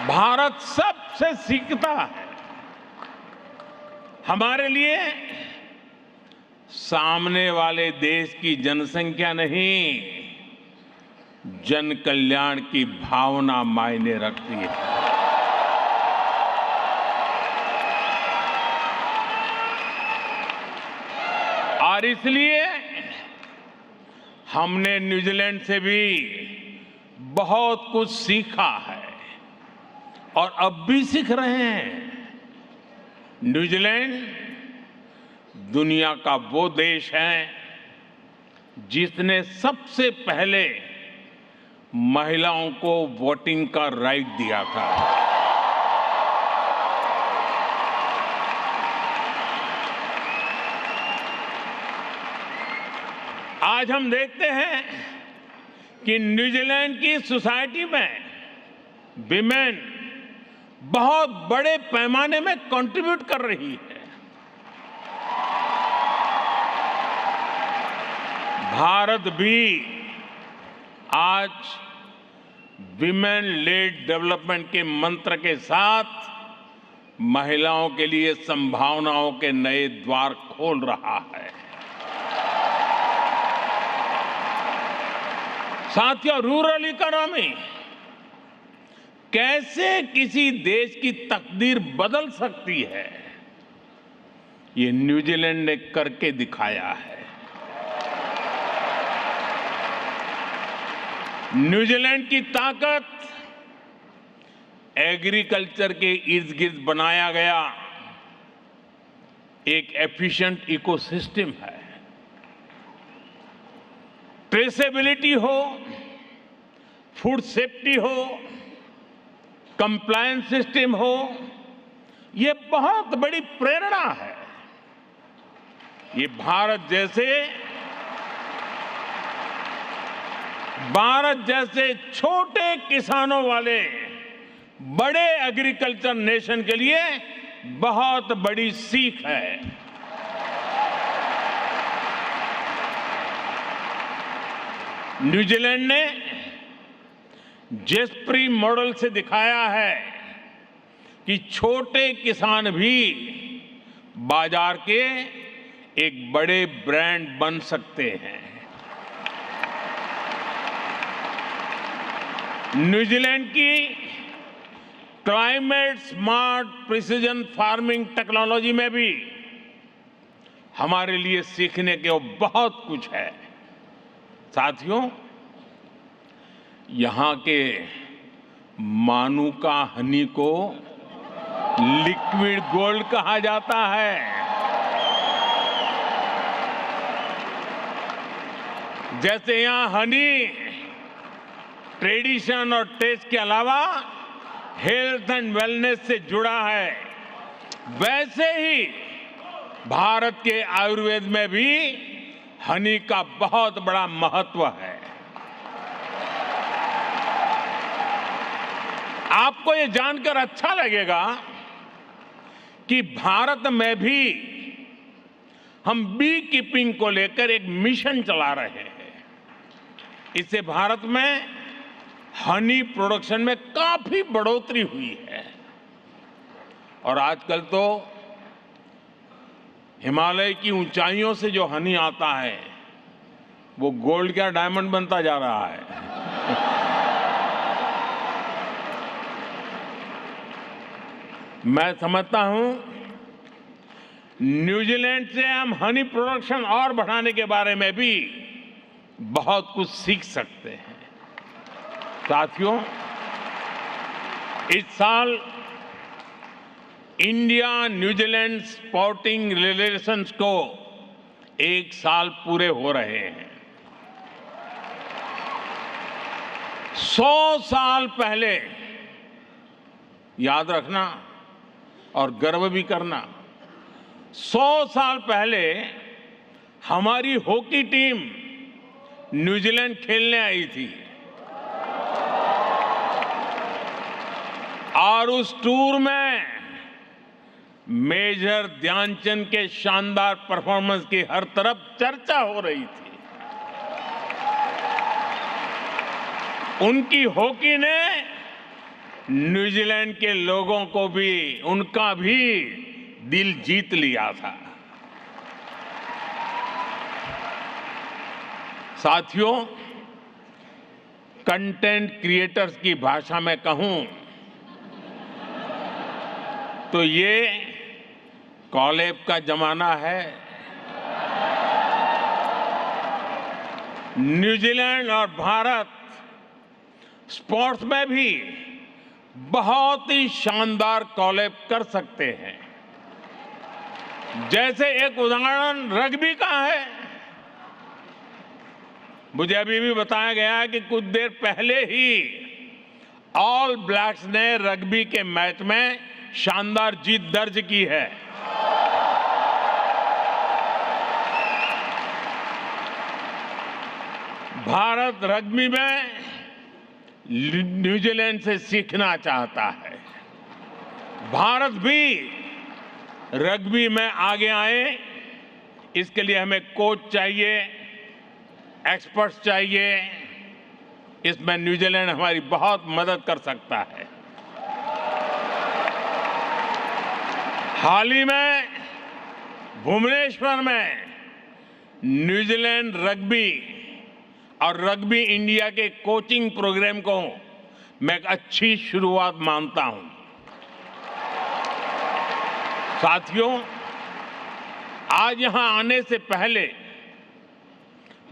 भारत सबसे सीखता है। हमारे लिए सामने वाले देश की जनसंख्या नहीं, जन कल्याण की भावना मायने रखती है। और इसलिए हमने न्यूजीलैंड से भी बहुत कुछ सीखा है और अब भी सीख रहे हैं। न्यूजीलैंड दुनिया का वो देश है जिसने सबसे पहले महिलाओं को वोटिंग का राइट दिया था। आज हम देखते हैं कि न्यूजीलैंड की सोसाइटी में विमेन बहुत बड़े पैमाने में कंट्रीब्यूट कर रही है। भारत भी आज विमेन लेड डेवलपमेंट के मंत्र के साथ महिलाओं के लिए संभावनाओं के नए द्वार खोल रहा है। साथियों, रूरल इकोनॉमी कैसे किसी देश की तकदीर बदल सकती है, ये न्यूजीलैंड ने करके दिखाया है। न्यूजीलैंड की ताकत एग्रीकल्चर के इर्द गिर्द बनाया गया एक एफिशिएंट इकोसिस्टम है। ट्रेसेबिलिटी हो, फूड सेफ्टी हो, कंप्लायंस सिस्टम हो, ये बहुत बड़ी प्रेरणा है। ये भारत जैसे छोटे किसानों वाले बड़े एग्रीकल्चर नेशन के लिए बहुत बड़ी सीख है। न्यूजीलैंड ने जेस्परी मॉडल से दिखाया है कि छोटे किसान भी बाजार के एक बड़े ब्रांड बन सकते हैं। न्यूजीलैंड की climate smart precision farming technology में भी हमारे लिए सीखने के बहुत कुछ है। साथियों, यहां के मानुका हनी को लिक्विड गोल्ड कहा जाता है। जैसे यहां हनी ट्रेडिशन और टेस्ट के अलावा हेल्थ एंड वेलनेस से जुड़ा है, वैसे ही भारत के आयुर्वेद में भी हनी का बहुत बड़ा महत्व है। आपको ये जानकर अच्छा लगेगा कि भारत में भी हम बी कीपिंग को लेकर एक मिशन चला रहे हैं। इससे भारत में हनी प्रोडक्शन में काफी बढ़ोतरी हुई है और आजकल तो हिमालय की ऊंचाइयों से जो हनी आता है वो गोल्ड का डायमंड बनता जा रहा है। मैं समझता हूं न्यूजीलैंड से हम हनी प्रोडक्शन और बढ़ाने के बारे में भी बहुत कुछ सीख सकते हैं। साथियों, इस साल इंडिया न्यूजीलैंड स्पोर्टिंग रिलेशंस को 1 साल पूरे हो रहे हैं। 100 साल पहले, याद रखना और गर्व भी करना, 100 साल पहले हमारी हॉकी टीम न्यूजीलैंड खेलने आई थी और उस टूर में मेजर ध्यानचंद के शानदार परफॉर्मेंस की हर तरफ चर्चा हो रही थी। उनकी हॉकी ने न्यूजीलैंड के लोगों को भी, उनका भी दिल जीत लिया था। साथियों, कंटेंट क्रिएटर्स की भाषा में कहूं तो ये कॉलैब का जमाना है। न्यूजीलैंड और भारत स्पोर्ट्स में भी बहुत ही शानदार कॉलैब कर सकते हैं। जैसे एक उदाहरण रग्बी का है। मुझे अभी भी बताया गया है कि कुछ देर पहले ही ऑल ब्लैक्स ने रग्बी के मैच में शानदार जीत दर्ज की है। भारत रग्बी में न्यूजीलैंड से सीखना चाहता है। भारत भी रग्बी में आगे आए, इसके लिए हमें कोच चाहिए, एक्सपर्ट्स चाहिए। इसमें न्यूजीलैंड हमारी बहुत मदद कर सकता है। हाल ही में भुवनेश्वर में न्यूजीलैंड रग्बी और रग्बी इंडिया के कोचिंग प्रोग्राम को मैं एक अच्छी शुरुआत मानता हूं। साथियों, आज यहां आने से पहले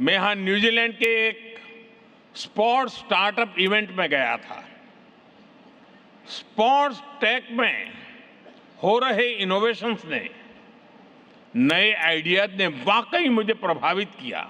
मैं यहां न्यूजीलैंड के एक स्पोर्ट्स स्टार्टअप इवेंट में गया था। स्पोर्ट्स टेक में हो रहे इनोवेशंस ने, नए आइडियाज ने वाकई मुझे प्रभावित किया।